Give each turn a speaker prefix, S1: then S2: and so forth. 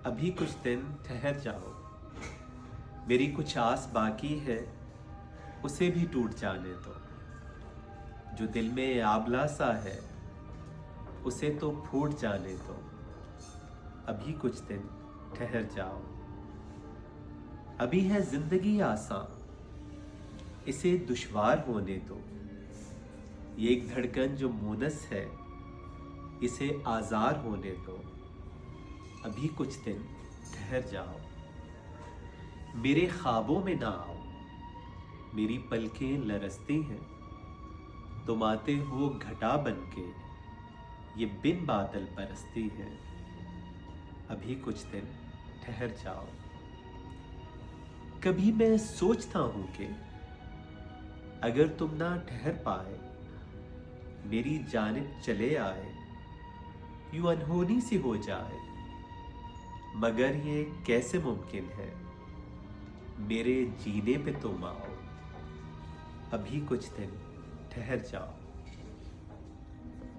S1: अभी कुछ दिन ठहर जाओ, मेरी कुछ आस बाकी है, उसे भी टूट जाने दो। जो दिल में आबला सा है, उसे तो फूट जाने दो। अभी कुछ दिन ठहर जाओ। अभी है जिंदगी आसान, इसे दुश्वार होने दो। ये एक धड़कन जो मुनस है, इसे आज़ार होने दो। अभी कुछ दिन ठहर जाओ। मेरे ख्वाबों में ना आओ, मेरी पलकें लरसती हैं। तुम आते हो घटा बनके, ये बिन बादल बरसती है। अभी कुछ दिन ठहर जाओ। कभी मैं सोचता हूं कि अगर तुम ना ठहर पाए, मेरी जानिब चले आए, यूं अनहोनी सी हो जाए। मगर ये कैसे मुमकिन है, मेरे जीने पे तुम आओ। अभी कुछ दिन ठहर जाओ।